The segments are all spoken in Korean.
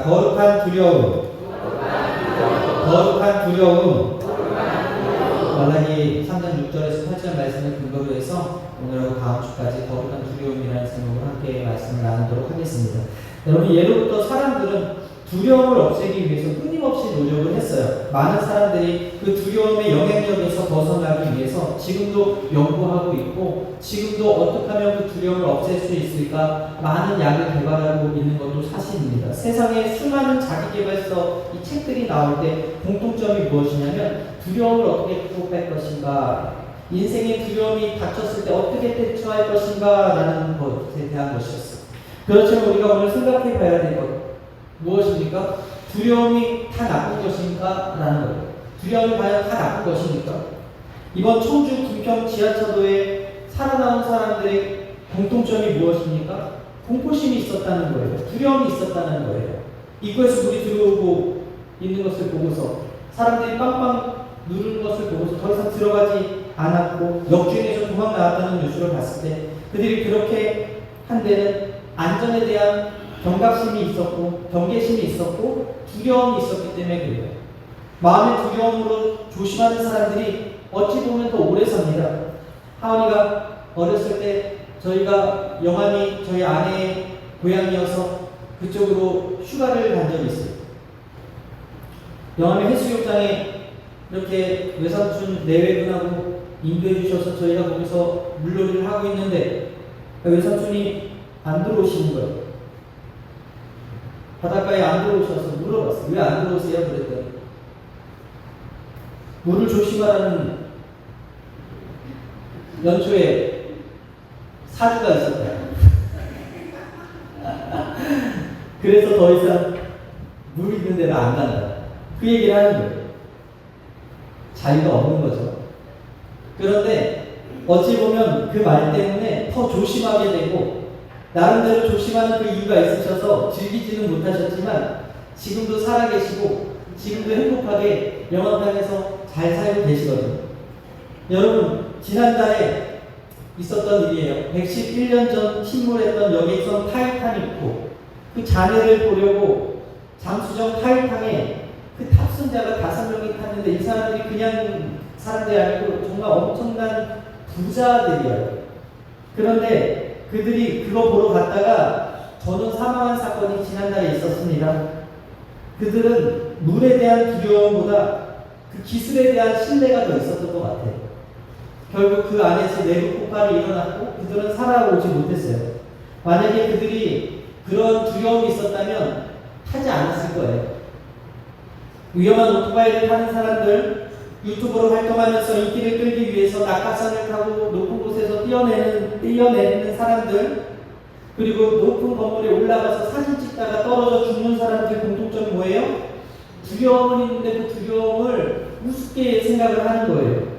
자, 거룩한 두려움. 거룩한 두려움. 말라기 3장 6절에서 8절 말씀을 근거로 해서 오늘하고 다음 주까지 거룩한 두려움이라는 제목으로 함께 말씀을 나누도록 하겠습니다. 여러분, 예로부터 사람들은 두려움을 없애기 위해서 끊임없이 노력을 했어요. 많은 사람들이 그 두려움의 영향력에서 벗어나기 위해서 지금도 연구하고 있고, 지금도 어떻게 하면 그 두려움을 없앨 수 있을까 많은 약을 개발하고 있는 것도 사실입니다. 세상에 수많은 자기계발서 이 책들이 나올 때 공통점이 무엇이냐면 두려움을 어떻게 극복할 것인가, 인생의 두려움이 닥쳤을 때 어떻게 대처할 것인가 라는 것에 대한 것이었어요. 그렇지만 우리가 오늘 생각해 봐야 될 것 무엇입니까? 두려움이 다 나쁜 것입니까? 라는 거예요. 두려움이 과연 다 나쁜 것입니까? 이번 청주 김평 지하차도에 살아남은 사람들의 공통점이 무엇입니까? 공포심이 있었다는 거예요. 두려움이 있었다는 거예요. 입구에서 물이 들어오고 있는 것을 보고서 사람들이 빵빵 누르는 것을 보고서 더 이상 들어가지 않았고, 역주행에서 도망 나왔다는 뉴스를 봤을 때 그들이 그렇게 한 데는 안전에 대한 경각심이 있었고, 경계심이 있었고, 두려움이 있었기 때문에 그래요. 마음의 두려움으로 조심하는 사람들이 어찌 보면 더 오래 삽니다. 하은이가 어렸을 때 저희가 영암이 저희 아내의 고향이어서 그쪽으로 휴가를 간 적이 있어요. 영암의 해수욕장에 이렇게 외삼촌 내외분하고 인도해 주셔서 저희가 거기서 물놀이를 하고 있는데 외삼촌이 안 들어오시는 거예요. 바닷가에 안 들어오셔서 물어봤어요. 왜 안 들어오세요? 그랬더니 물을 조심하라는 연초에 사주가 있었다. 그래서 더 이상 물 있는 데는 안 간다. 그 얘기를 하는 거예요. 자유가 없는 거죠. 그런데 어찌 보면 그 말 때문에 더 조심하게 되고, 나름대로 조심하는 그 이유가 있으셔서 즐기지는 못하셨지만 지금도 살아계시고 지금도 행복하게 영원 땅에서 잘 살고 계시거든요. 여러분, 지난달에 있었던 일이에요. 111년 전 침몰했던 여객선 타이타닉호, 그 잔해를 보려고 장수정 타이탄에 그 탑승자가 5명이 탔는데 이 사람들이 그냥 사람들이 아니고 정말 엄청난 부자들이에요. 그런데 그들이 그거 보러 갔다가 전원 사망한 사건이 지난달에 있었습니다. 그들은 물에 대한 두려움보다 그 기술에 대한 신뢰가 더 있었던 것 같아요. 결국 그 안에서 내부 폭발이 일어났고 그들은 살아오지 못했어요. 만약에 그들이 그런 두려움이 있었다면 타지 않았을 거예요. 위험한 오토바이를 타는 사람들, 유튜브로 활동하면서 인기를 끌기 위해서 낙하산을 타고 높은 곳에서 뛰어내리는 사람들, 그리고 높은 건물에 올라가서 사진 찍다가 떨어져 죽는 사람들 공통점이 뭐예요? 두려움은 있는데 그 두려움을 우습게 생각을 하는 거예요.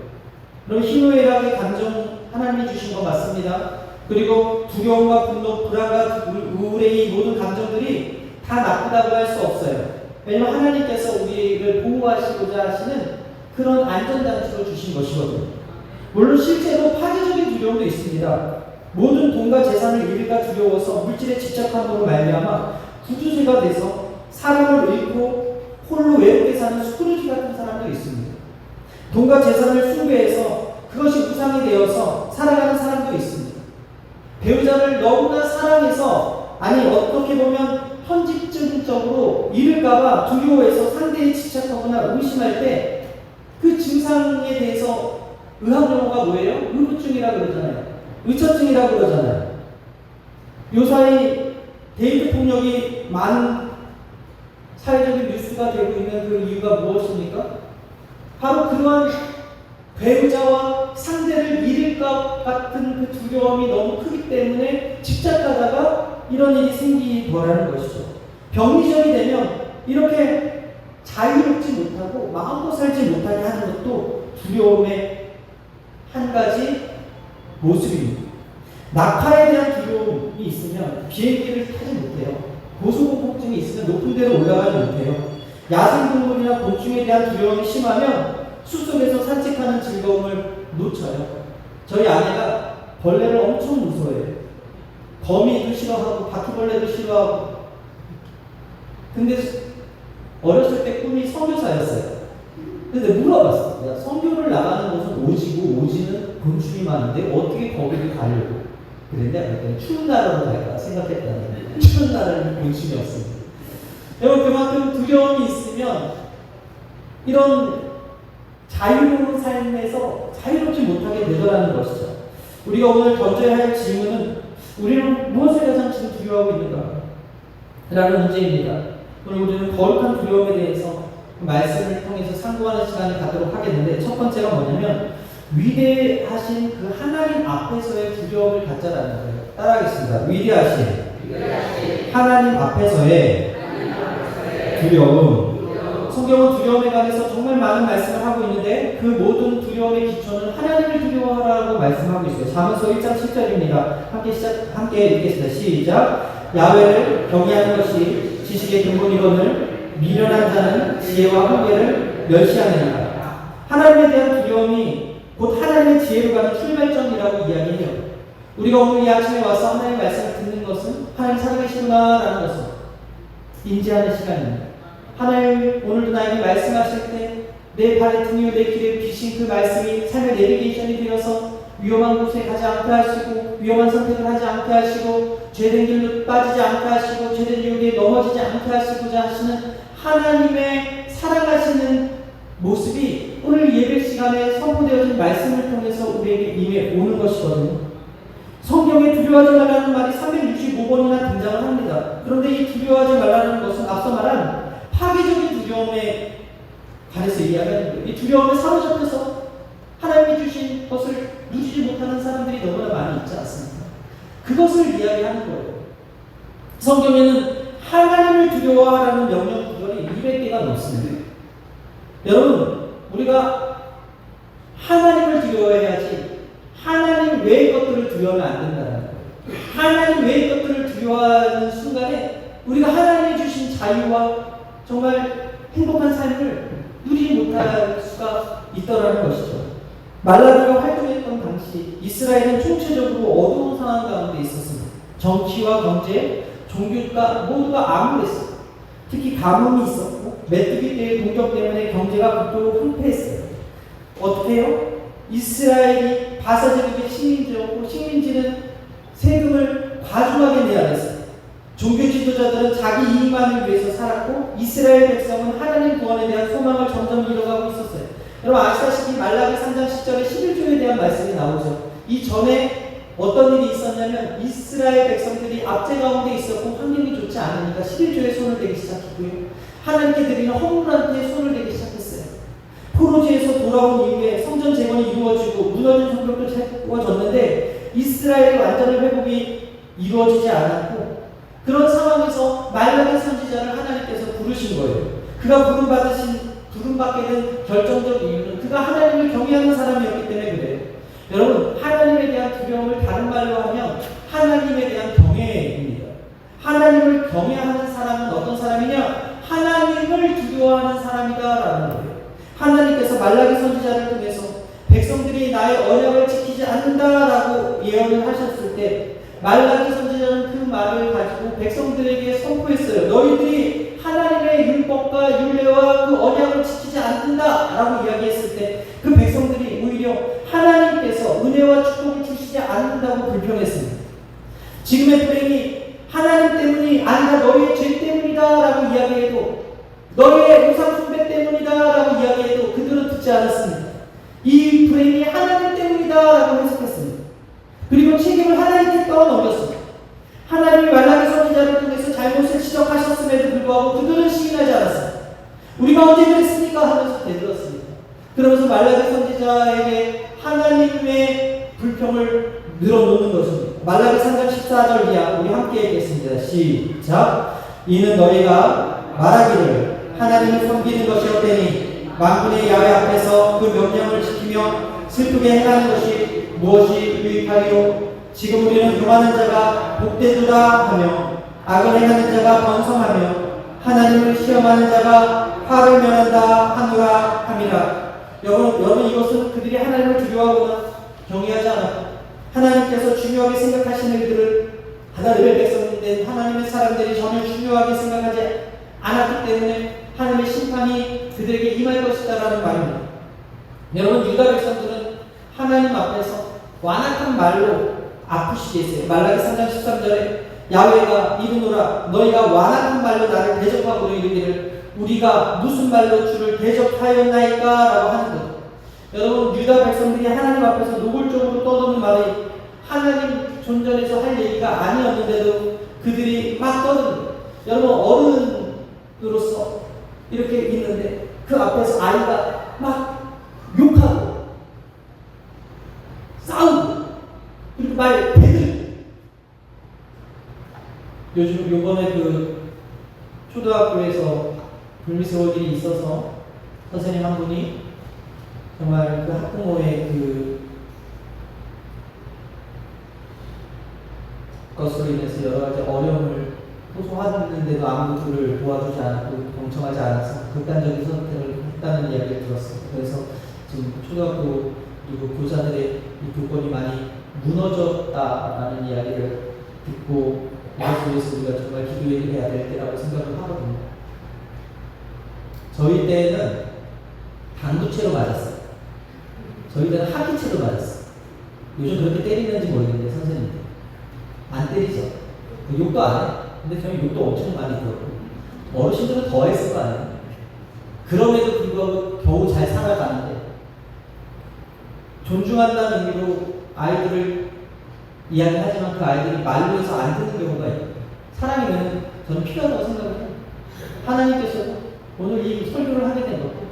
그럼 희노애락의 감정 하나님이 주신 거 맞습니다. 그리고 두려움과 분노, 불안과 우울의 이 모든 감정들이 다 나쁘다고 할 수 없어요. 왜냐하면 하나님께서 우리를 보호하시고자 하시는 그런 안전장치로 주신 것이거든요. 물론 실제로 파괴적인 두려움도 있습니다. 모든 돈과 재산을 잃을까 두려워서 물질에 집착함으로 말미암아 구두쇠가 돼서 사람을 잃고 홀로 외롭게 사는 스크루지 같은 사람도 있습니다. 돈과 재산을 숭배해서 그것이 우상이 되어서 살아가는 사람도 있습니다. 배우자를 너무나 사랑해서, 아니 어떻게 보면 편집증적으로 잃을까봐 두려워해서 상대에 집착하거나 의심할 때 그 증상에 대해서 의학용어가 뭐예요? 의부증이라고 그러잖아요. 의처증이라고 그러잖아요. 요사이 데이트 폭력이 많은 사회적인 뉴스가 되고 있는 그 이유가 무엇입니까? 바로 그러한 배우자와 상대를 잃을 것 같은 그 두려움이 너무 크기 때문에 집착하다가 이런 일이 생기더라는 것이죠. 병리적이 되면 이렇게 자유롭지 못하고 마음껏 살지 못하게 하는 것도 두려움의 한 가지 모습입니다. 낙하에 대한 두려움이 있으면 비행기를 타지 못해요. 고소공포증이 있으면 높은 데로 올라가지 못해요. 야생동물이나 곤충에 대한 두려움이 심하면 숲속에서 산책하는 즐거움을 놓쳐요. 저희 아내가 벌레를 엄청 무서워해요. 거미도 싫어하고 바퀴벌레도 싫어하고 근데 어렸을 때 꿈이 선교사였어요. 근데 물어봤어. 야, 선교를 나가는 곳은 오지고 오지는 곤충이 많은데 어떻게 거기를 가려고? 그랬는데 추운 나라로 갈까 생각했다는 거예요. 추운 나라는 곤충이 없습니다. 여러분 그만큼 두려움이 있으면 이런 자유로운 삶에서 자유롭지 못하게 되더라는 것이죠. 우리가 오늘 던져야 할 질문은 우리는 무엇을 가장 지금 두려워하고 있는가? 라는 문제입니다. 오늘 우리는 거룩한 두려움에 대해서 말씀을 통해서 상고하는 시간을 갖도록 하겠는데 첫 번째가 뭐냐면 위대하신 그 하나님 앞에서의 두려움을 갖자라는 거예요. 따라하겠습니다. 위대하신 하나님 앞에서의 두려움. 성경은 두려움에 관해서 정말 많은 말씀을 하고 있는데 그 모든 두려움의 기초는 하나님을 두려워하라고 말씀하고 있어요. 잠언서 1장 7절입니다. 함께 읽겠습니다. 시작. 야훼를 경외하는 것이 지식의 근본이거늘 미련한 자는 지혜와 훈계를 멸시하느니라. 하나님에 대한 두려움이 곧 하나님의 지혜로 가는 출발점이라고 이야기해요. 우리가 오늘 이 아침에 와서 하나님의 말씀을 듣는 것은 하나님 살아계시구나라는 것을 인지하는 시간입니다. 하나님 오늘도 나에게 말씀하실 때 내 발의 등 위에 내 길에 비신 그 말씀이 삶의 내비게이션이 되어서 위험한 곳에 가지 않게 하시고 위험한 선택을 하지 않게 하시고 죄된 길로 빠지지 않게 하시고 죄된 유혹에 넘어지지 않게 하시고자 하시는 하나님의 사랑하시는 모습이 오늘 예배 시간에 선포되어진 말씀을 통해서 우리에게 임해 오는 것이거든요. 성경에 두려워하지 말라는 말이 365번이나 등장을 합니다. 그런데 이 두려워하지 말라는 것은 앞서 말한 파괴적인 두려움에 관해서 이야기하는 거예요. 이 두려움에 사로잡혀서 하나님이 주신 것을 누리지 못하는 사람들이 너무나 많이 있지 않습니까? 그것을 이야기하는 거예요. 성경에는 하나님을 두려워하라는 명령 구절이 200개가 넘습니다. 여러분, 우리가 하나님을 두려워해야지 하나님 외의 것들을 두려워하면 안 된다는 거예요. 하나님 외의 것들을 두려워하는 순간에 우리가 하나님이 주신 자유와 정말 행복한 삶을 누리지 못할 수가 있더라는 것이죠. 말라기가 활동했던 당시 이스라엘은 총체적으로 어두운 상황 가운데 있었습니다. 정치와 경제, 종교가 모두가 암울했어요. 특히 가뭄이 있었고 메뚜기 떼의 공격 때문에 경제가 극도로 황폐했어요. 어떻게 해요? 이스라엘이 바사제국의 식민지였고 식민지는 세금을 과중하게 내야 했어요. 종교 지도자들은 자기 이익만을 위해서 살았고 이스라엘 백성은 하나님 구원에 대한 소망을 점점 잃어가고 있었어요. 여러분 아시다시피 말라기 3장 10절에 11조에 대한 말씀이 나오죠. 이 전에 어떤 일이 있었냐면 이스라엘 백성들이 압제 가운데 있었고 환경이 좋지 않으니까 11조에 손을 대기 시작했고요. 하나님께 드리는 헌물한테 손을 대기 시작했어요. 포로지에서 돌아온 이후에 성전 재건이 이루어지고 무너진 성벽도 채워졌는데 이스라엘의 완전한 회복이 이루어지지 않았고 그런 상황에서 말라기 선지자를 하나님께서 부르신 거예요. 그가 부름받게 된 결정적 이유는 그가 하나님을 경외하는 사람이었기 때문에 그래요. 여러분, 하나님에 대한 두려움을 다른 말로 하면 하나님에 대한 경외입니다. 하나님을 경외하는 사람은 어떤 사람이냐? 하나님을 두려워하는 사람이다라는 거예요. 하나님께서 말라기 선지자를 통해서 백성들이 나의 언약을 지키지 않는다라고 예언을 하셨을 때 말라기 선지자는 그 말을 가지고 백성들에게 선포했어요. 너희들이 하나님의 율법과 율례와 그 언약을 지키지 않는다라고 이야기했을 때 그 백성들이 오히려 하나님께서 은혜와 축복을 주시지 않는다고 불평했습니다. 지금의 불행이 하나님 때문이 아니라 너희의 죄 때문이다라고 이야기해도 너희의 우상 숭배 때문이다라고 이야기해도 그들은 듣지 않았습니다. 이 불행이 하나님 때문이다라고 해석했습니다. 그리고 책임을 하나님께 떠넘겼습니다. 하나님이 말라기 선지자를 통해서 잘못을 지적하셨음에도 불구하고 그들은 시인하지 않았습니다. 우리가 언제 그랬습니까? 하면서 대들었습니다. 그러면서 말라기 선지자에게 하나님의 불평을 늘어놓는 것입니다. 말라기 3장 14절 이하 우리 함께 읽겠습니다. 시작. 이는 너희가 말하기를 하나님을 섬기는 것이었더니 만군의 야훼 앞에서 그 명령을 지키며 슬프게 행하는 것이 무엇이 유익하리요? 지금 우리는 교만한 자가 복되도다 하며 악을 행하는 자가 번성하며 하나님을 시험하는 자가 화를 면한다 하노라 함이라. 여러분 이것은 그들이 하나님을 두려워하거나 경외하지 않았고 하나님께서 중요하게 생각하시는 일들을 하나님의 백성된 하나님의 사람들이 전혀 중요하게 생각하지 않았기 때문에 하나님의 심판이 그들에게 임할 것이다라는 말입니다. 여러분, 유다 백성들은 하나님 앞에서 완악한 말로 아프시게 했어요. 말라기 3장 13절에 야훼가 이르노라 너희가 완악한 말로 나를 대적하고 이르기를 우리가 무슨 말로 주를 대적하였나이까 라고 하는 것. 여러분, 유다 백성들이 하나님 앞에서 노골적으로 떠드는 말이 하나님 존전에서 할 얘기가 아니었는데도 그들이 막 떠드는 거예요. 여러분, 어른으로서 이렇게 있는데 그 앞에서 아이가 막 욕하고 싸우고 그리고 말 대들. 요즘 요번에 그 초등학교에서 불미스러운 일이 있어서 선생님 한 분이 정말 그 학부모의 그 것으로 인해서 여러 가지 어려움을 호소하는데도 아무도 그를 도와주지 않고 동참하지 않아서 극단적인 선택을 했다는 이야기를 들었어요. 그래서 지금 초등학교 그리고 교사들의 이 교권이 많이 무너졌다라는 이야기를 듣고 이것을 위해서 우리가 정말 기도를 해야 될 때라고 생각을 하거든요. 저희 때는 당구채로 맞았어요. 저희 때는 하기채로 맞았어요. 요즘 그렇게 때리는지 모르겠는데 선생님들 안 때리죠. 욕도 안 해. 근데 저희 욕도 엄청 많이 들었고 어르신들은 더 했을 거 아니에요. 그럼에도 불구하고 겨우 잘 살아가는데 존중한다는 의미로 아이들을 이야기하지만 그 아이들이 말로 해서 안 듣는 경우가 있어요. 사랑이면 저는 필요하다고 생각을 해요. 하나님께서도 오늘 이 설교를 하게 된 것도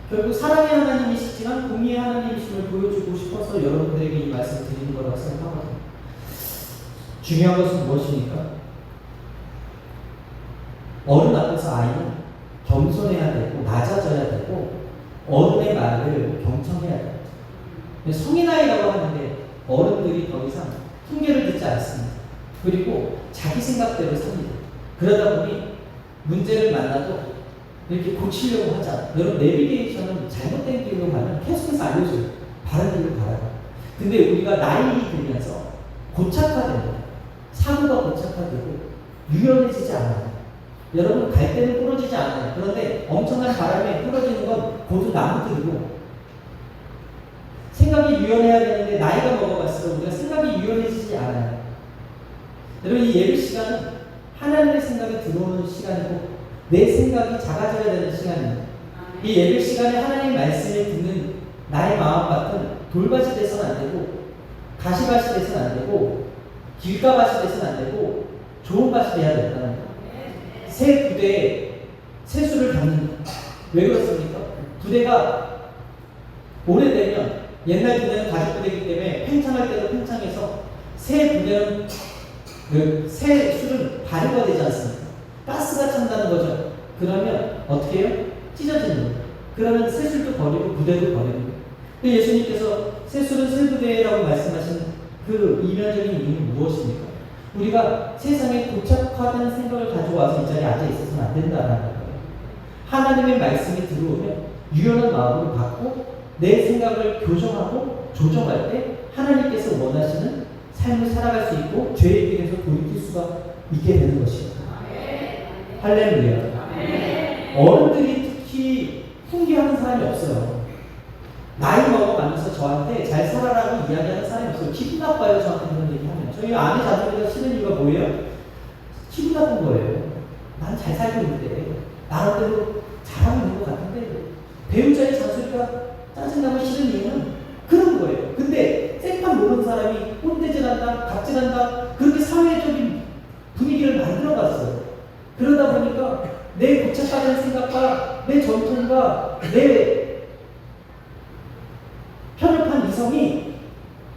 결국 사랑의 하나님이시지만 공의의 하나님이심을 보여주고 싶어서 여러분들에게 이 말씀을 드리는 거라고 생각하거든요. 중요한 것은 무엇입니까? 어른 앞에서 아이는 겸손해야 되고 낮아져야 되고 어른의 말을 경청해야 돼요. 성인아이라고 하는데 어른들이 더 이상 훈계를 듣지 않습니다. 그리고 자기 생각대로 삽니다. 그러다 보니 문제를 만나도 이렇게 고치려고 하잖아요. 여러분, 내비게이션은 잘못된 길로 가면 계속해서 알려줘요. 바른 길로 가라고. 근데 우리가 나이 들면서 고착화됩니다. 사고가 고착화되고 유연해지지 않아요. 여러분, 갈 때는 부러지지 않아요. 그런데 엄청난 바람에 부러지는 건 고두 나무들이고 생각이 유연해야 되는데 나이가 먹어갈수록 우리가 생각이 유연해지지 않아요. 여러분, 이 예배 시간은 하나님의 생각이 들어오는 시간이고 내 생각이 작아져야 되는 시간입니다. 이 예배 시간에 하나님의 말씀을 듣는 나의 마음밭은 돌밭이 돼서는 안 되고 가시밭이 돼서는 안 되고 길가밭이 돼서는 안 되고 좋은 밭이 돼야 된다는 거예요. 새 부대에 새수를 담는다. 왜 그렇습니까? 부대가 오래되면 옛날 부대는 가죽 부대이기 때문에 팽창할 때도 팽창해서 새 부대는 그 새 술은 발효가 되지 않습니까? 가스가 찬다는 거죠. 그러면 어떻게 해요? 찢어지는 거예요. 그러면 새 술도 버리고 부대도 버리는 거예요. 예수님께서 새 술은 새 부대라고 말씀하신 그 이면적인 의미는 무엇입니까? 우리가 세상에 고착화된 생각을 가져와서 이 자리에 앉아 있어서는 안 된다는 거예요. 하나님의 말씀이 들어오면 유연한 마음으로 받고 내 생각을 교정하고 조정할 때 하나님께서 원하시는 삶을 살아갈 수 있고 죄의 길에서 돌이킬 수가 있게 되는 것입니다. 할렐루야. 어른들이 특히 훈계하는 사람이 없어요. 나이 먹어가면서 저한테 잘 살아라고 이야기하는 사람이 없어요. 기분 나빠요, 저한테 그런 얘기하면. 저희 아내 자녀들이 싫은 이유가 뭐예요? 기분 나쁜 거예요. 난 잘 살고 있는데 나름대로 잘하고 있는 것 같은데 배우자의 잔소리가 짜증나고 싫은 이유는 그런 거예요. 근데 생판 모르는 사람이 꼰대질한다, 갑질한다 그렇게 사회적인 분위기를 만들어갔어요. 그러다 보니까 내 고착화된 생각과 내 전통과 내 편협한 이성이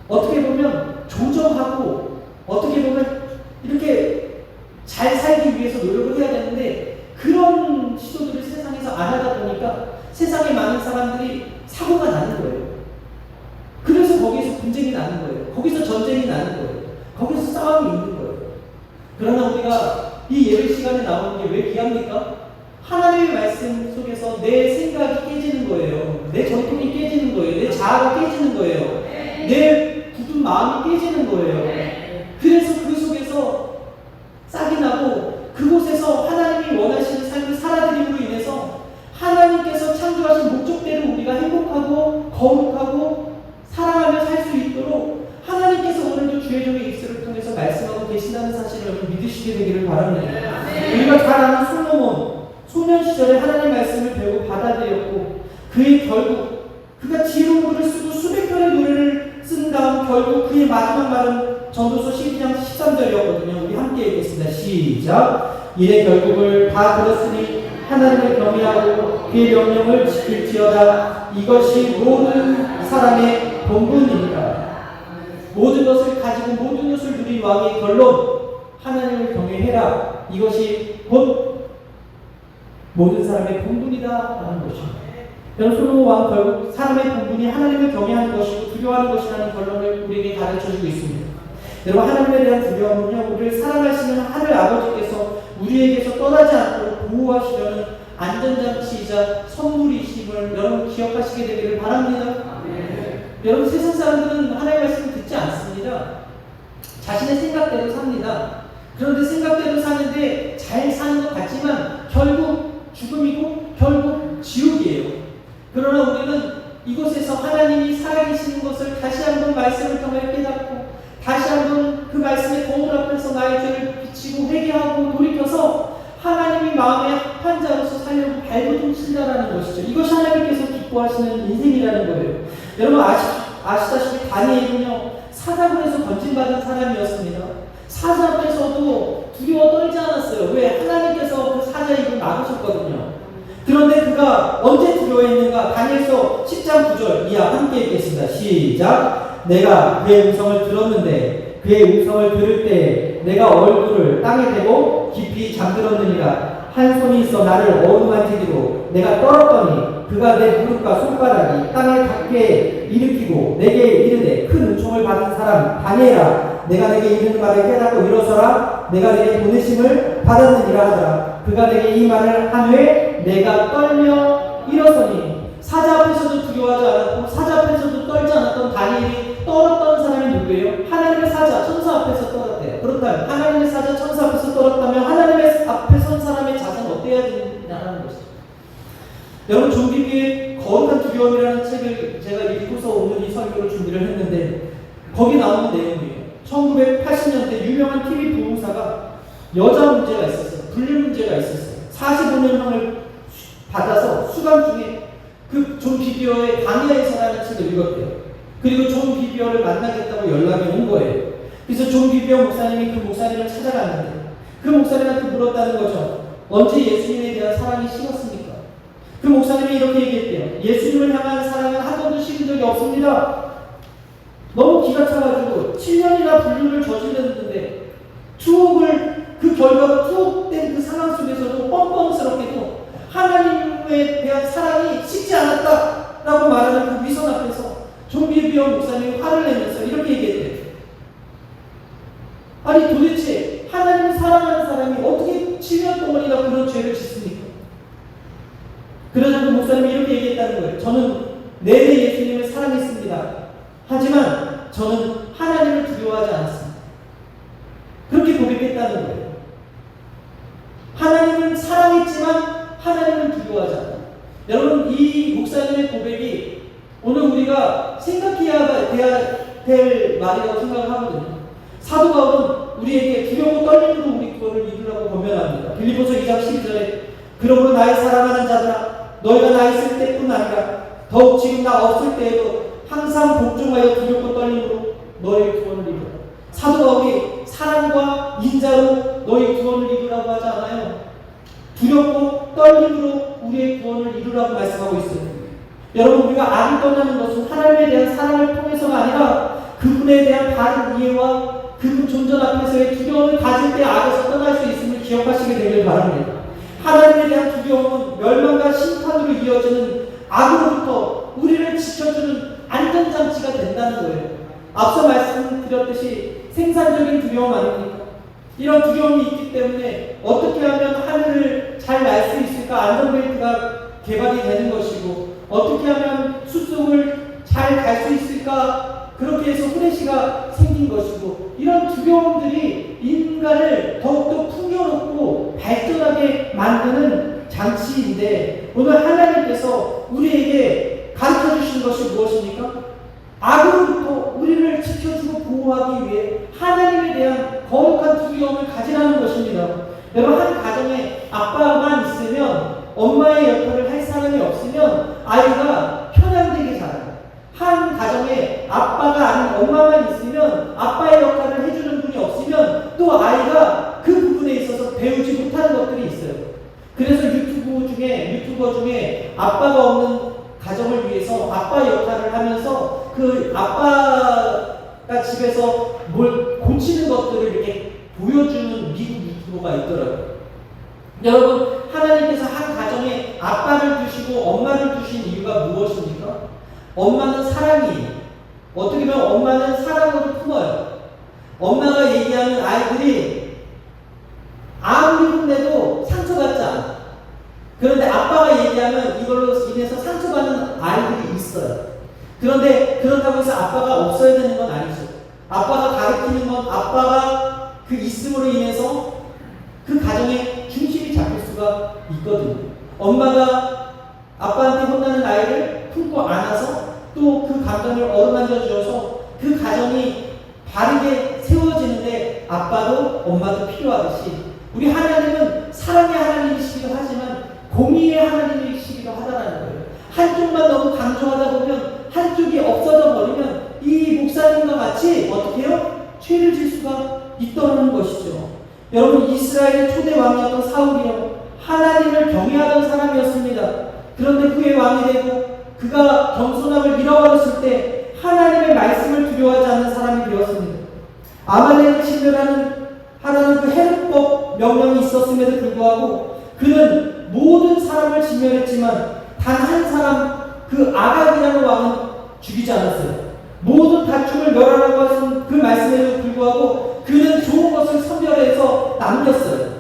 어떻게 보면 조정하고 어떻게 보면 이렇게 잘 살기 위해서 노력을 해야 되는데 그런 시도들을 세상에서 안 하다 보니까 세상에 많은 사람들이 사고가 나는 거예요. 그래서 거기서 분쟁이 나는 거예요. 거기서 전쟁이 나는 거예요. 거기서 싸움이 있는 거예요. 그러나 우리가 이 예배 시간에 나오는 게 왜 귀합니까? 하나님의 말씀 속에서 내 생각이 깨지는 거예요. 내 전통이 깨지는 거예요. 내 자아가 깨지는 거예요. 내 굳은 마음이 깨지는 거예요. 그래서 그 속에서 싹이 나고 그곳에서 하나님이 원하시는 삶을 살아야 된다는 사실을 여러분 믿으시게 되기를 바랍니다. 우리가 잘 아는 솔로몬, 소년 시절에 하나님 말씀을 배우고 받아들였고 그의 결국 그가 지혜로운 글을 쓰고 수백 편의 노래를 쓴 다음 결국 그의 마지막 말은 전도서 12장 13절이었거든요. 우리 함께 읽겠습니다. 시작. 이래 결국을 다 들었으니 하나님을 경외하고 그의 명령을 지킬지어다. 이것이 모든 사람의 본분입니다. 모든 것을 가지고 모든 것을 누린 왕의 결론, 하나님을 경외해라. 이것이 곧 모든 사람의 본분이다 라는 것입니다. 여러분, 솔로몬 왕 결국 사람의 본분이 하나님을 경외하는 것이고 두려워하는 것이라는 결론을 우리에게 가르쳐주고 있습니다. 여러분, 하나님에 대한 두려움은요, 우리를 사랑하시는 하늘 아버지께서 우리에게서 떠나지 않도록 보호하시려는 안전장치이자 선물이심을 여러분 기억하시게 되기를 바랍니다. 여러분, 세상 사람들은 하나님의 말씀을 듣지 않습니다. 자신의 생각대로 삽니다. 그런데 생각대로 사는데 잘 사는 것 같지만 결국 죽음이고 결국 지옥이에요. 그러나 우리는 이곳에서 하나님이 살아계시는 것을 다시 한번 말씀을 통해 깨닫고 다시 한번 그 말씀의 거울 앞에서 나의 죄를 비치고 회개하고 돌이켜서 하나님이 마음의 합한 자로서 살려고 발버둥 친다라는 것이죠. 이것이 하나님께서 기뻐하시는 인생이라는 거예요. 여러분 아시다시피 다니엘은요 사자굴에서 건진받은 사람이었습니다. 사자 앞에서도 두려워 떨지 않았어요. 왜? 하나님께서 그 사자 입을 막으셨거든요. 그런데 그가 언제 두려워했는가? 다니엘서 10장 9절 이하 함께 읽겠습니다. 시작. 내가 그의 음성을 들었는데 그의 음성을 들을 때 내가 얼굴을 땅에 대고 깊이 잠들었느니라. 한 손이 있어 나를 어루만지기로 내가 떨었더니 그가 내 무릎과 손가락이 땅에 닿게 일으키고 내게 이르되 큰 은총을 받은 사람 다니엘아 내가 내게 이르는 말을 깨닫고 일어서라. 내가 내게 보내심을 받았느니라 하더라. 그가 내게 이 말을 한 후에 내가 떨며 일어서니. 사자 앞에서도 두려워하지 않았고 사자 앞에서도 떨지 않았던 다니엘이 떨었던 사람이 누구예요? 하나님의 사자 천사 앞에서 떨었대요. 그렇다면 하나님의 사자 천사 앞에서 떨었다면 하나님의 앞에 선 사람의 자세는 어때야 되냐는 것이죠. 여러분, 존 비비의 거룩한 두려움이라는 책을 제가 읽고서 오늘 이 설교를 준비를 했는데 거기 나오는 내용이에요. 1980년대 유명한 TV 부흥사가 여자 문제가 있었어요. 불륜 문제가 있었어요. 45년형을 받아서 수감 중에 그 존 비비어의 광야에서라는 책을 읽었대요. 그리고 존 비비어를 만나겠다고 연락이 온 거예요. 그래서 존 비비어 목사님이 그 목사님을 찾아갔는데 그 목사님한테 물었다는 거죠. 언제 예수님에 대한 사랑이 식었습니까? 그 목사님이 이렇게 얘기했대요. 예수님을 향한 사랑은 한 번도 식은 적이 없습니다. 너무 기가 차가지고 7년이나 불륜을 저질렀는데 그 결과가 투옥된 그 상황 속에서도 뻔뻔스럽게도 하나님에 대한 사랑이 식지 않았다라고 말하는 그 위선 앞에서 존 비비어 목사님이 화를 내면서 이렇게 얘기했대요. 아니 도대체 하나님을 사랑하는 사람이 어떻게 7년 동안이나 그런 죄를 짓습니까? 그러자 그 목사님이 이렇게 얘기했다는 거예요. 저는 내내 예수님을 사랑했습니다. 하지만 저는 하나님을 두려워하지 않았습니다. 그렇게 고백했다는 거예요. 하나님은 사랑했지만 하나님을 두려워하지 않아요. 여러분, 이 목사님의 고백이 오늘 우리가 생각해야 될 말이라고 생각을 하거든요. 사도 바울은 우리에게 두려워 떨림으로 우리 구원을 이루라고 권면합니다. 빌립보서 2장 12절에 그러므로 나의 사랑하는 자들아 너희가 나 있을 때뿐 아니라 더욱 지금 나 없을 때에도 항상 복종하여 두렵고 떨림으로 너희의 구원을 이루라. 사도 바울이 사랑과 인자로 너희 구원을 이루라고 하지 않아요. 두렵고 떨림으로 우리의 구원을 이루라고 말씀하고 있습니다. 여러분, 우리가 악을 떠나는 것은 하나님에 대한 사랑을 통해서가 아니라 그분에 대한 바른 이해와 그분 존재 앞에서의 두려움을 가질 때 악에서 떠날 수 있음을 기억하시게 되길 바랍니다. 하나님에 대한 두려움은 멸망과 심판으로 이어지는 악으로부터 우리를 지켜주는 안전장치가 된다는 거예요. 앞서 말씀드렸듯이 생산적인 두려움 아닙니까? 이런 두려움이 있기 때문에 어떻게 하면 하늘을 잘 날 수 있을까? 안전벨트가 개발이 되는 것이고 어떻게 하면 숲속을 잘 갈 수 있을까? 그렇게 해서 후레쉬가 생긴 것이고 이런 두려움들이 인간을 더욱더 풍요롭고 발전하게 만드는 장치인데 오늘 하나님께서 우리에게 가르쳐 주신 것이 무엇입니까? 악으로부터 우리를 지켜주고 보호하기 위해 하나님에 대한 거룩한 두려움 두려움을 가지라는 것입니다. 여러분, 한 가정에 아빠만 있으면, 엄마의 역할을 할 사람이 없으면 아이가 편향되게 자라요. 한 가정에 아빠가 아닌 엄마만 있으면, 아빠의 역할을 해주는 분이 없으면 또 아이가 그 부분에 있어서 배우지 못하는 것들이 있어요. 그래서 유튜버 중에 아빠가 없는 가정을 위해서 아빠 역할을 하면서 그 아빠가 집에서 뭘 고치는 것들을 이렇게 보여주는 미국 유튜버가 있더라고요. 여러분, 하나님께서 한 가정에 아빠를 두시고 엄마를 두신 이유가 무엇입니까? 엄마는 사랑이에요. 어떻게 보면 엄마는 사랑으로 품어요. 엄마가 얘기하는 아이들이 아무리 혼내도 상처받지 않아. 그런데 아빠가 얘기하면 이걸로 인해서 상처받는 아이들이 있어요. 그런데 그렇다고 해서 아빠가 없어야 되는 건 아니죠. 아빠가 가르치는 건 아빠가 그 있음으로 인해서 그 가정의 중심이 잡힐 수가 있거든요. 엄마가 아빠한테 혼나는 아이를 품고 안아서 또 그 감정을 어루만져 주어서 그 가정이 바르게 세워지는데 아빠도 엄마도 필요하듯이 우리 하나님은 사랑의 하나님이시기도 하지만 공의의 하나님이시기도 하다라는 거예요. 한쪽만 너무 강조하다 보면 한쪽이 없어져 버리면 이 목사님과 같이 어떻게 해요? 죄를 질 수가 있다는 것이죠. 여러분, 이스라엘의 초대 왕이었던 사울이요, 하나님을 경외하던 사람이었습니다. 그런데 후에 왕이 되고 그가 겸손함을 잃어버렸을 때 하나님의 말씀을 두려워하지 않는 사람이 되었습니다. 아말렉을 진멸하는 그 해롭법 명령이 있었음에도 불구하고 그는 모든 사람을 진멸했지만 단 한 사람, 그 아각이라는 왕은 죽이지 않았어요. 모든 가축을 멸하라고 하신 그 말씀에도 불구하고 그는 좋은 것을 선별해서 남겼어요.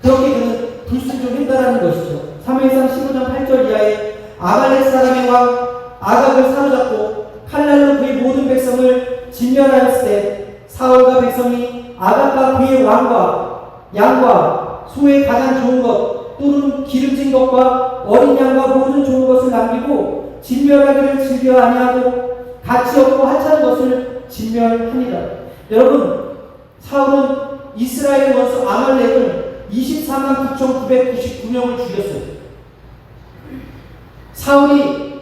그렇게 그는 불순종했다라는 것이죠. 사무엘상 15장 8절 이하에 아말렉 사람의 왕 아각을 사로잡고 칼날로 그의 모든 백성을 진멸하였을 때 사울과 백성이 아각과 그의 왕과 양과 소의 가장 좋은 것 또는 기름진 것과 어린 양과 모든 좋은 것을 남기고 진멸하기를 즐겨 아니하고 가치 없고 하찮은 것을 진멸하니라. 여러분, 사울은 이스라엘 원수 아말렉을 24만 9,999명을 죽였어요. 사울이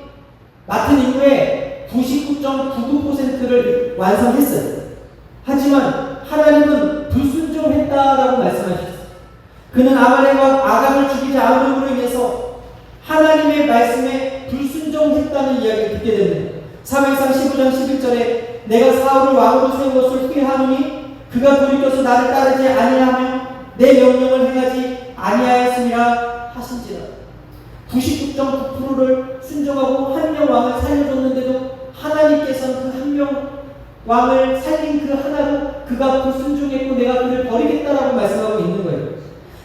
맡은 인구의 99.99%를 완성했어요. 하지만 하나님은 불순종했다라고 말씀하셨어요. 그는 아말렉과 아각을 죽이지 않음으로 인해서 하나님의 말씀에 불순종했다는 이야기를 듣게 됩니다. 사무엘상 15장 11절에 내가 사울을 왕으로 세운 것을 후회하노니 그가 돌이켜서 나를 따르지 아니하며 내 명령을 행하지 아니하였음이라 하신지라. 99.9%를 순종하고 한 명 왕을 살려줬는데도 하나님께서는 그 한 명 왕을 살린 그 하나로 그가 불순종했고 내가 그를 버리겠다라고 말씀하고 있는 거예요.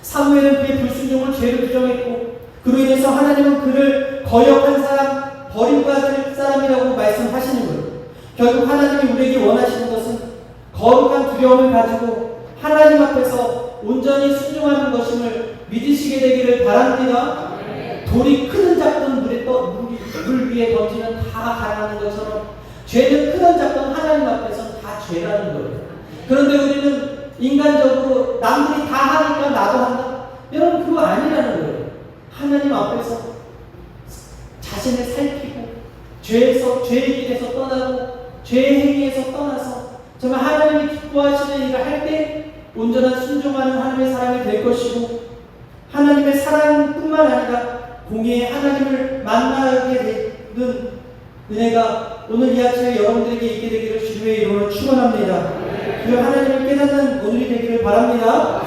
사무엘은 그의 불순종을 죄로 규정했고 그로 인해서 하나님은 그를 거역한 사람, 버리고 가는 사람이라고 말씀하시는 거예요. 결국 하나님이 우리에게 원하시는 것은 거룩한 두려움을 가지고 하나님 앞에서 온전히 순종하는 것임을 믿으시게 되기를 바랍니다. 돌이 크든 작든 물 위에 던지면 다 가라는 것처럼 죄는 크든 작든 하나님 앞에서는 다 죄라는 거예요. 그런데 우리는 인간적으로 남들이 다 하니까 나도 한다? 여러분, 그거 아니라는 거예요. 하나님 앞에서 자신을 살피고 죄의 길에서 떠나고 죄의 행위에서 떠나서 정말 하나님이 기뻐하시는 일을 할 때 온전한 순종하는 하나님의 사람이 될 것이고 하나님의 사랑뿐만 아니라 공의의 하나님을 만나게 되는 은혜가 오늘 이 아침에 여러분들에게 있게 되기를 주님의 이름으로 축원합니다. 그 하나님을 깨닫는 오늘이 되기를 바랍니다.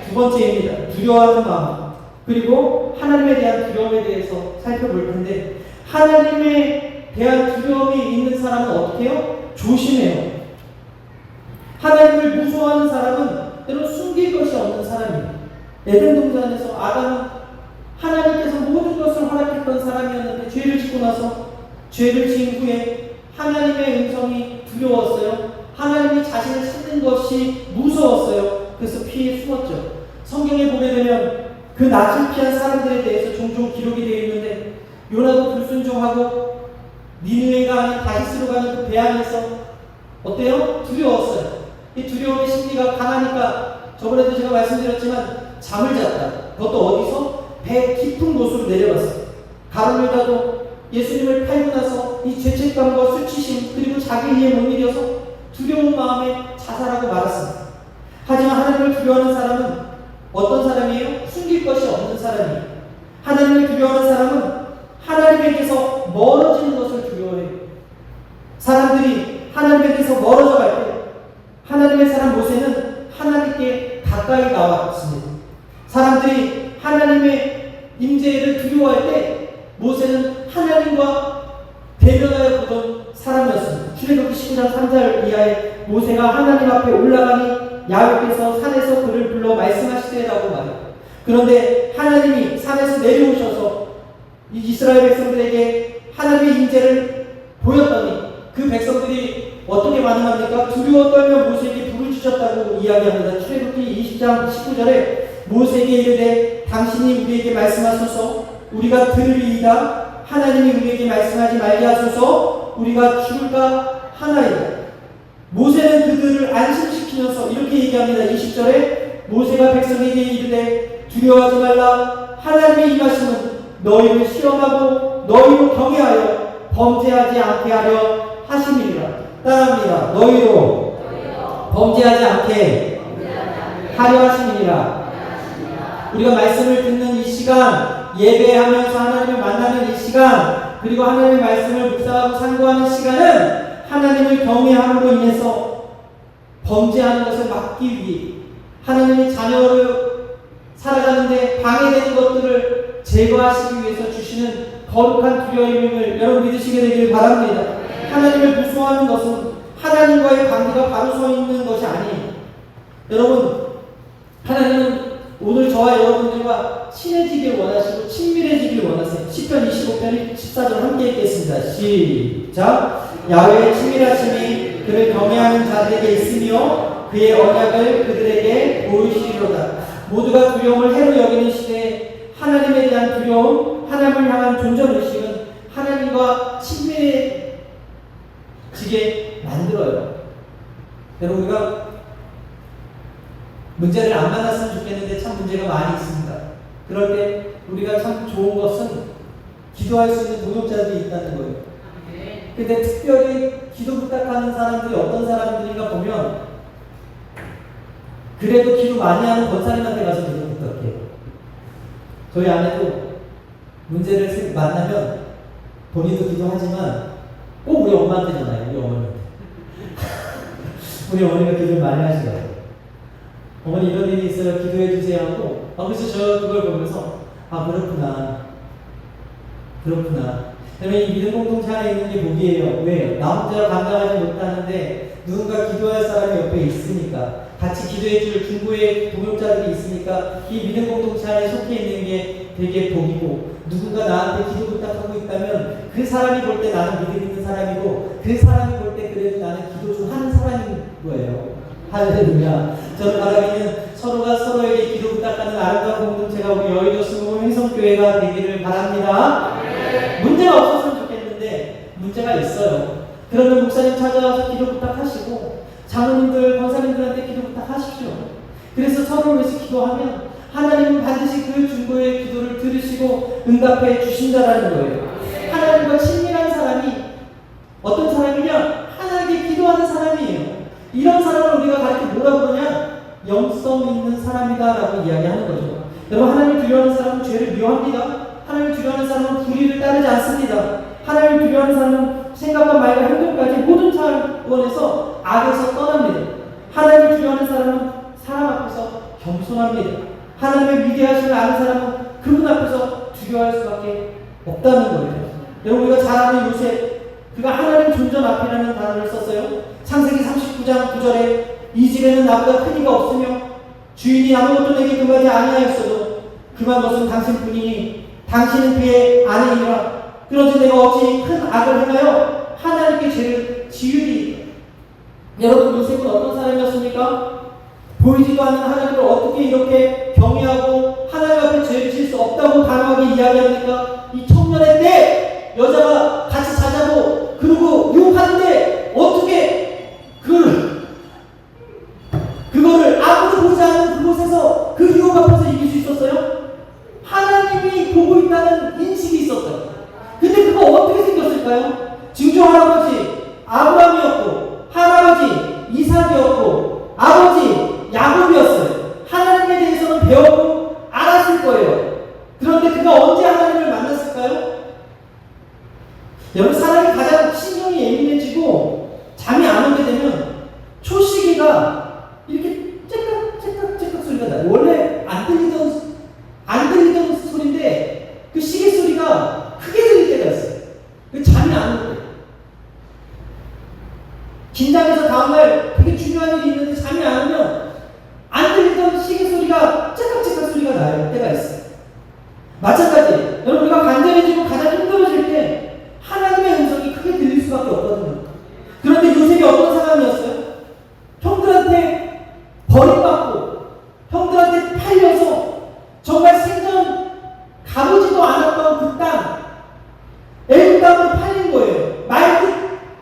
두 번째입니다. 두려워하는 마음. 그리고 하나님에 대한 두려움에 대해서 살펴볼 텐데 하나님에 대한 두려움이 있는 사람은 어떻게 해요? 조심해요. 하나님을 무서워하는 사람은 때로 숨길 것이 없는 사람이에요. 에덴 동산에서 아담은 하나님께서 모든 것을 허락했던 사람이었는데 죄를 짓고 나서 죄를 지은 후에 하나님의 음성이 두려웠어요. 하나님이 자신을 찾는 것이 무서웠어요. 그래서 피해 숨었죠. 성경에 보게 되면 그 낯을 피한 사람들에 대해서 종종 기록이 되어 있는데 요나도 불순종하고 니느웨가 아닌 다시스로 가는 그 배 안에서 어때요? 두려웠어요. 이 두려움의 심리가 강하니까 저번에도 제가 말씀드렸지만 잠을 잤다. 그것도 어디서? 배 깊은 곳으로 내려갔어요. 가룟유다도 예수님을 팔고 나서 이 죄책감과 수치심 그리고 자기 위에 못 이겨서 두려운 마음에 자살하고 말았습니다. 하지만 하나님을 두려워하는 사람은 어떤 사람이에요? 숨길 것이 없는 사람이에요. 하나님을 두려워하는 사람은 하나님에게서 멀어지는 것을 두려워해요. 사람들이 하나님에게서 멀어져 갈 때 하나님의 사람 모세는 하나님께 가까이 나왔습니다. 사람들이 하나님의 임재를 두려워할 때 모세는 하나님과 대면하여 보던 사람이었습니다. 출애굽기 19장 3절 이하에 모세가 하나님 앞에 올라가니 야훼께서 산에서 그를 불러 말씀하시되라고 말해요. 그런데 하나님이 산에서 내려오셔서 이 이스라엘 백성들에게 하나님의 임재를 보였더니 그 백성들이 어떻게 반응합니까? 두려워 떨며 모세에게 불을 주셨다고 이야기합니다. 출애굽기 20장 19절에 모세에게 이르되 당신이 우리에게 말씀하소서 우리가 들으리이다. 하나님이 우리에게 말씀하지 말게 하소서 우리가 죽을까 하나이다. 모세는 그들을 안심시키면서 이렇게 얘기합니다. 20절에 모세가 백성에게 이르되 두려워하지 말라. 하나님의 임하심은 너희를 시험하고 너희로 경외하여 범죄하지 않게 하려 하심이니라. 따라합니다. 너희로 범죄하지 않게 하려 하심이니라. 우리가 말씀을 듣는 이 시간, 예배하면서 하나님을 만나는 이 시간, 그리고 하나님의 말씀을 묵상하고 상고하는 시간은 하나님을 경외함으로 인해서 범죄하는 것을 막기 위해 하나님의 자녀를 살아가는데 방해되는 것들을 제거하시기 위해서 주시는 거룩한 두려움을 여러분 믿으시게 되길 바랍니다. 하나님을 무서워하는 것은 하나님과의 관계가 바로 서 있는 것이 아니에요. 여러분, 하나님은 오늘 저와 여러분들과 친해지길 원하시고 친밀해지길 원하세요. 시편 25편 14절 함께 읽겠습니다. 시작. 야훼의 친밀하심이 그를 경외하는 자들에게 있으며 그의 언약을 그들에게 보이시리로다. 모두가 두려움을 해로 여기는 시대에 하나님에 대한 두려움, 하나님을 향한 존재의식은 하나님과 친밀해지게 만들어요. 여러분, 우리가 문제를 안 만났으면 좋겠는데 참 문제가 많이 있습니다. 그럴 때 우리가 참 좋은 것은 기도할 수 있는 동역자들이 있다는 거예요. 근데 특별히 기도 부탁하는 사람들이 어떤 사람들인가 보면 그래도 기도 많이 하는 권사님한테 가서 기도 부탁해요. 저희 아내도 문제를 만나면 본인도 기도하지만 꼭 우리 엄마한테 전화해요. 우리 어머니한테. 우리 어머니가 기도를 많이 하시더라고요. 어머니 이런 일이 있어요. 기도해 주세요 하고 그래서 저 그걸 보면서 그렇구나. 그러면 이 믿음 공동체 안에 있는 게 복이에요. 왜요? 나 혼자 감당하지 못하는데 누군가 기도할 사람이 옆에 있으니까 같이 기도해 줄 중보의 동역자들이 있으니까 이 믿음 공동체 안에 속해 있는 게 되게 복이고 누군가 나한테 기도 부탁하고 있다면 그 사람이 볼 때 나는 믿음 있는 사람이고 그 사람이 볼 때 그래도 나는 기도 좀 하는 사람인 거예요. 할렐루야. 저는 바라기는 서로가 서로에게 기도 부탁하는 아름다운 공동체가 우리 여의도 수목원 횡성교회가 되기를 바랍니다. 문제가 없었으면 좋겠는데 문제가 있어요. 그러면 목사님 찾아와서 기도 부탁하시고 장로님들, 권사님들한테 기도 부탁하십시오. 그래서 서로를 위해서 기도하면 하나님은 반드시 그 중보의 기도를 들으시고 응답해 주신다라는 거예요. 하나님과 친밀한 사람이 어떤 사람이냐? 하나님께 기도하는 사람이에요. 이런 사람을 우리가 가르쳐 뭐라 그러냐? 영성 있는 사람이다라고 이야기하는 거죠. 여러분, 하나님을 두려워하는 사람은 죄를 미워합니다. 하나님을 두려워하는 사람은 불의를 따르지 않습니다. 하나님을 두려워하는 사람은 생각과 말과 행동까지 모든 차원에서 악에서 떠납니다. 하나님을 두려워하는 사람은 사람 앞에서 겸손합니다. 하나님의 위대하심을 아는 사람은 그분 앞에서 두려워할 수밖에 없다는 거예요. 여러분, 우리가 잘 아는 요셉, 그가 하나님 존전 앞이라는 단어를 썼어요. 창세기 39장 9절에 이 집에는 나보다 큰 이가 없으며 주인이 아무것도 내게 금하지 아니하였어도 금한 것은 당신뿐이니 당신은 그의 아내이라. 그런지 내가 어찌 큰 악을 행하여 하나님께 죄를 지으리. 여러분, 요셉은 어떤 사람이었습니까? 보이지도 않는 하나님을 어떻게 이렇게 경외하고 하나님 앞에 죄를 지을 수 없다고 단호하게 이야기합니까? 이 청년의 때 여자가 같이 자자고 그러고 유혹하는데 어떻게 그거를 아무도 보지 않는 배웠고 알았을 거예요. 그런데 그가 언제 하나님을 만났을까요? 여러분, 사람이 가장 신경이 예민해지고 잠이 안 오게 되면 초시계가 이렇게 째깍째깍째깍 소리가 나요. 원래 안 들리던 소리인데 그 시계 소리가 크게 들릴 때가 있어요. 그 잠이 안 올 때. 긴장해서 다음날 되게 중요한 일이 있는데 잠이 안 오면 안 들리던 시계 소리가 째깍째깍 소리가 나요. 때가 있어요. 마찬가지, 여러분, 우리가 간절해지고 가장 힘들어질 때 하나님의 음성이 크게 들릴 수밖에 없거든요. 그런데 요셉이 어떤 상황이었어요? 형들한테 버림받고 형들한테 팔려서 정말 생전 가보지도 않았던 그 땅, 애국 땅으로 팔린 거예요. 말끝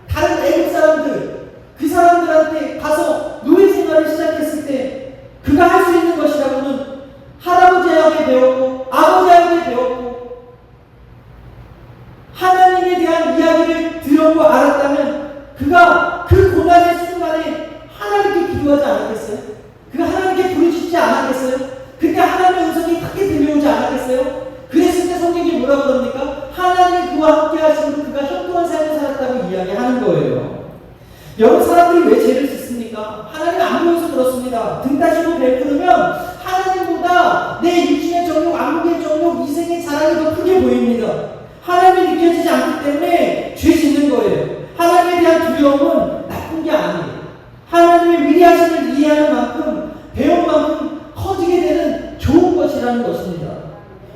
다른 애국 사람들, 그 사람들한테 가서 노예 생활을 시작했을 때 그가 할 수 있는 것이라고는 할아버지에게 배웠고 아버지에게 배웠고 하나님에 대한 이야기를 들었고 알았다면 그가 그 고난의 순간에 하나님께 기도하지 않았겠어요? 그가 하나님께 부르짖지 않았겠어요? 그때 하나님의 음성이 크게 들려오지 않았겠어요? 그랬을 때 성경이 뭐라고 그럽니까? 하나님이 그와 함께 하심으로 그가 형통한 삶을 살았다고 이야기하는 거예요. 여러분, 사람들이 왜 죄를 짓습니까? 하나님이 안 보여서 그렇습니다. 등 따시고 배부르면 하나님보다 내 육신의 정욕, 안목의 정욕, 이생의 자랑이 더 크게 보입니다. 하나님이 느껴지지 않기 때문에 죄 짓는 거예요. 하나님에 대한 두려움은 나쁜 게 아니에요. 하나님의 위대하심을 이해하는 만큼, 배운 만큼 커지게 되는 좋은 것이라는 것입니다.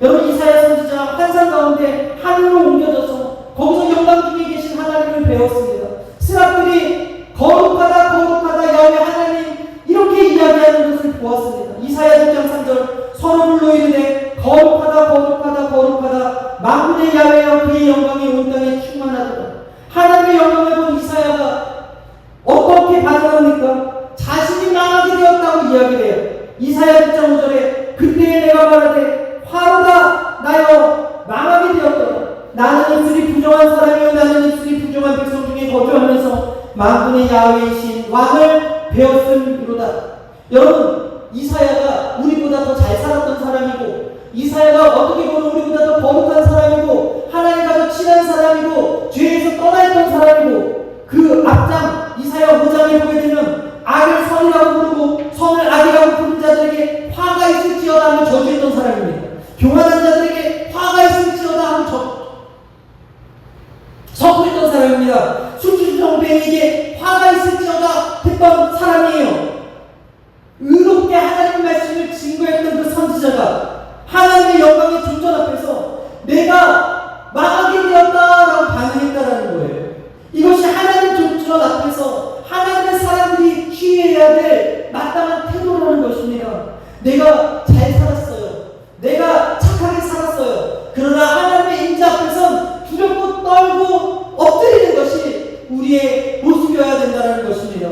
여러분, 이사야 선지자 환상 가운데 하늘로 옮겨져서 거기서 영광 중에 계신 하나님을 배웠습니다. 스랍들이 거룩하다 거룩하다 야훼 하나님 이렇게 이야기하는 것을 보았습니다. 이사야 6장 3절 서로불로 이르되 거룩하다 거룩하다 거룩하다 만군의 야훼여 그의 영광이 온 땅에 충만하도다. 하나님의 영광을 본 이사야가 어떻게 반응합니까? 자신이 망하게 되었다고 이야기해요. 이사야 6장 5절에 그때에 내가 말하되 화로다 나여 망하게 되었도다. 나는 입술이 부정한 사람이요 나는 입술이 부정한 백성 중에 거주하면서 만군의 야훼이신 왕을 배웠음이로다. 여러분, 이사야가 우리보다 더 잘 살았던 사람이고 이사야가 어떻게 보면 우리보다 더 거룩한 사람이고 하나님과 더 친한 사람이고 죄에서 떠나있던 사람이고 그 앞장 이사야 5장에 보게 되면 악을 선이라고 부르고 선을 악이라고 부른 자들에게 화가 있을지어다 하며 저주했던 사람입니다. 교만한 자들에게 화가 있을지어다 하며 서툴했던 사람입니다. 술주정뱅이에게 화가 있을지어다 했던 사람이에요. 의롭게 하나님의 말씀을 증거했던 그 선지자가 하나님의 영광의 존전 앞에서 내가 망하게 되었다라고 반응했다라는 거예요. 이것이 하나님 존전 앞에서 하나님의 사람들이 취해야 될 마땅한 태도라는 것입니다. 내가 잘 살았어요. 내가 착하게 살았어요. 그러나 하나님의 임재 앞에선 두렵고 떨고 엎드리는 것이 우리의 모습이어야 된다는 것입니다.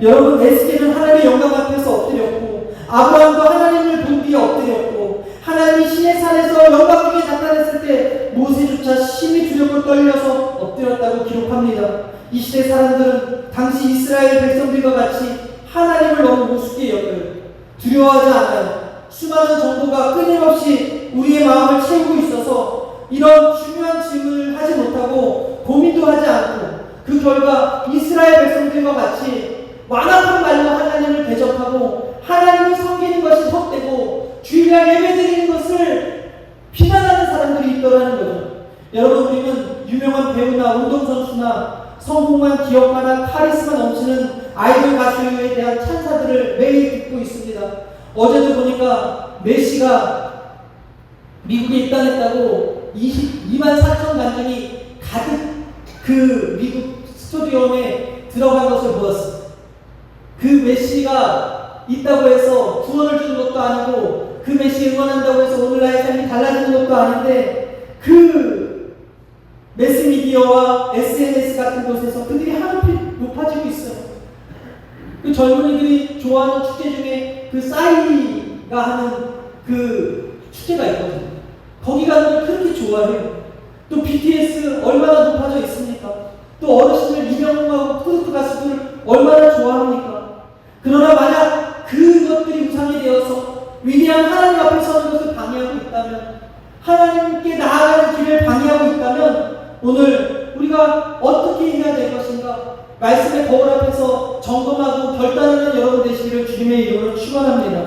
여러분, 에스겔은 하나님의 영광 앞에서 엎드렸고 아브라함도 하나님을 본 뒤에 엎드렸고 하나님이 신의 산에서 영광 중에 나타났을 때 모세조차 심히 두렵고 떨려서 엎드렸다고 기록합니다. 이 시대 사람들은 당시 이스라엘 백성들과 같이 하나님을 너무 우습게 여겨요. 두려워하지 않아요. 수많은 정보가 끊임없이 우리의 마음을 채우고 있어서 이런 중요한 질문을 하지 못하고 고민도 하지 않고 그 결과 이스라엘 백성들과 같이 완악한 말로 하나님을 대적하고 하나님을 섬기는 것이 헛되고 주일날 예배드리는 것을 비난하는 사람들이 있더라는 거죠. 여러분, 우리는 유명한 배우나 운동선수나 성공한 기업가나 카리스마 넘치는 아이돌 가수에 대한 찬사들을 매일 듣고 있습니다. 어제도 보니까 메시가 미국에 입단했다고 22만 4천 관중이 가득 그 미국 스타디움에 들어간 것을 보았습니다. 그 메시가 있다고 해서 구원을 주는 것도 아니고 그 메시 응원한다고 해서 오늘 나의 삶이 달라지는 것도 아닌데 그 매스미디어와 SNS 같은 곳에서 그들이 한없이 높아지고 있어요. 그 젊은이들이 좋아하는 축제 중에 그 싸이가 하는 그 축제가 있거든요. 거기 가는 걸 그렇게 좋아해요. 또 BTS 얼마나 높아져 있습니까? 또 어르신들 이병헌하고 트로트 가수들 얼마나 좋아합니까? 그러나 만약 그것들이 우상이 되어서 위대한 하나님 앞에 서는 것을 방해하고 있다면, 하나님께 나아가는 길을 방해하고 있다면 오늘 우리가 어떻게 해야 될 것인가? 말씀의 거울 앞에서 점검하고 결단하는 여러분 되시기를 주님의 이름으로 축원합니다.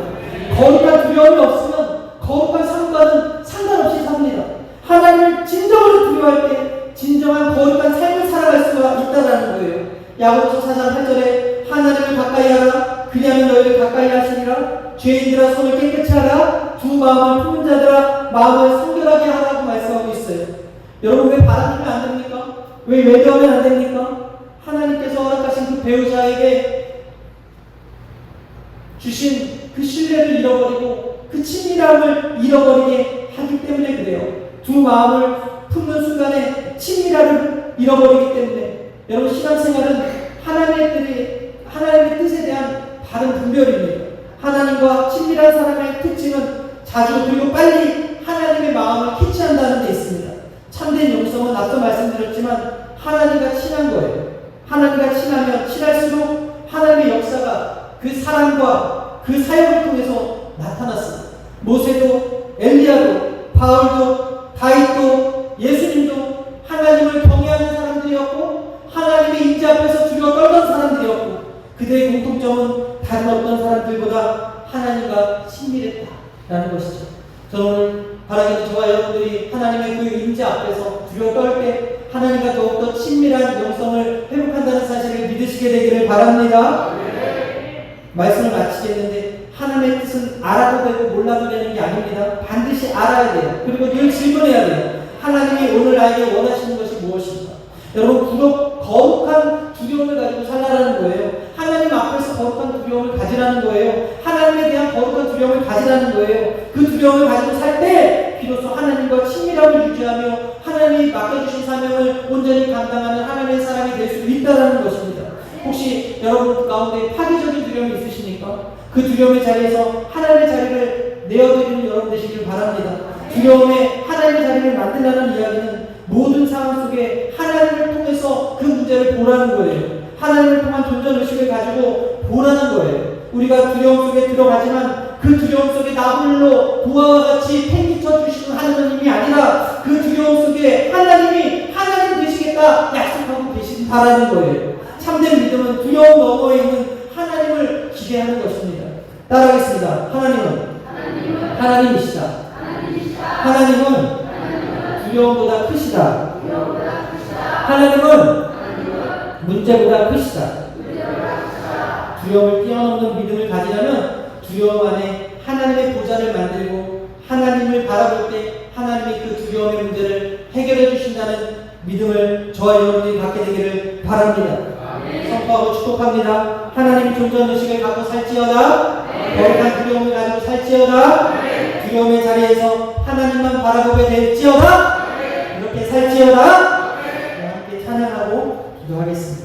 거룩한 두려움이 없으면 거룩한 삶과는 상관없이 삽니다. 하나님을 진정으로 두려워할 때 진정한 거룩한 삶을 살아갈 수가 있다는 거예요. 야고보서 4장 8절에 하나님을 가까이 하라. 그리하면 너희를 가까이 하시리라. 죄인들아 손을 깨끗이 하라. 두 마음을 품은 자들아 마음을 성결하게 하라고 말씀하고 있어요. 여러분 왜 바람피면 안 됩니까? 왜 외도하면 안 됩니까? 하나님께서 허락하신 그 배우자에게 주신 그 신뢰를 잃어버리고 그 친밀함을 잃어버리게 하기 때문에 그래요. 두 마음을 품는 순간에 친밀함을 잃어버리기 때문에 여러분 신앙생활은 하나님의 뜻에 대한 바른 분별입니다. 하나님과 친밀한 사람의 특징은 자주 그리고 빨리 하나님의 마음을 캐치한다는 데 있습니다. 참된 영성은 앞서 말씀드렸지만 하나님과 친한 거예요. 하나님과 친하면 친할수록 하나님의 역사가 그 사람과 그 사역을 통해서 나타났습니다. 모세도 엘리야도 바울도 다윗도 예수님도 하나님을 경외하는 사람들이었고 하나님의 임재 앞에서 두려워 떨던 사람들이었고 그들의 공통점은 다른 어떤 사람들보다 하나님과 친밀했다라는 것이죠. 저는 오늘 바라기는 저와 여러분들이 하나님의 그 임재 앞에서 두려워 떨 때 하나님과 더욱더 친밀한 영성을 회복한다는 사실을 믿으시게 되기를 바랍니다. 말씀을 마치겠는데 하나님의 뜻은 알아도 되고 몰라도 되는 게 아닙니다. 반드시 알아야 돼요. 그리고 늘 질문해야 돼요. 하나님이 오늘 나에게 원하시는 것이 무엇인가? 여러분 거룩한 두려움을 가지고 살라는 거예요. 하나님 앞에서 거룩한 두려움을 가지라는 거예요. 하나님에 대한 거룩한 두려움을 가지라는 거예요. 그 두려움을 가지고 살 때 비로소 하나님과 친밀함을 유지하며 하나님이 맡겨주신 사명을 온전히 감당하는 하나님의 사람이 될 수 있다는 것입니다. 혹시 여러분 가운데 파괴적인 두려움이 있으십니까? 그 두려움의 자리에서 하나님의 자리를 내어드리는 여러분 되시길 바랍니다. 두려움에 하나님의 자리를 만들라는 이야기는 모든 상황 속에 하나님을 통해서 그 문제를 보라는 거예요. 하나님을 통한 존재의식을 가지고 보라는 거예요. 우리가 두려움 속에 들어가지만 그 두려움 속에 나홀로 부하와 같이 팽개쳐 주시는 하나님이 아니라 그 두려움 속에 하나님이 하나님 되시겠다 약속하고 계신다라는 거예요. 참된 믿음은 두려움 너머에 있는 하나님을 기대하는 것입니다. 따라하겠습니다. 하나님은 하나님이시다. 하나님은 두려움보다 크시다. 하나님은 문제보다 크시다. 두려움을 뛰어넘는 믿음을 가지려면 두려움 안에 하나님의 보좌를 만들고 하나님을 바라볼 때 하나님이 그 두려움의 문제를 해결해 주신다는 믿음을 저와 여러분이 갖게 되기를 바랍니다. 선포하고 축복합니다. 하나님 존재의식을 갖고 살지어다. 거룩한 두려움을 가지고 살지어다. 두려움의 자리에서 하나님만 바라보게 될지어다. 이렇게 살지어다. 함께 찬양하고 기도하겠습니다.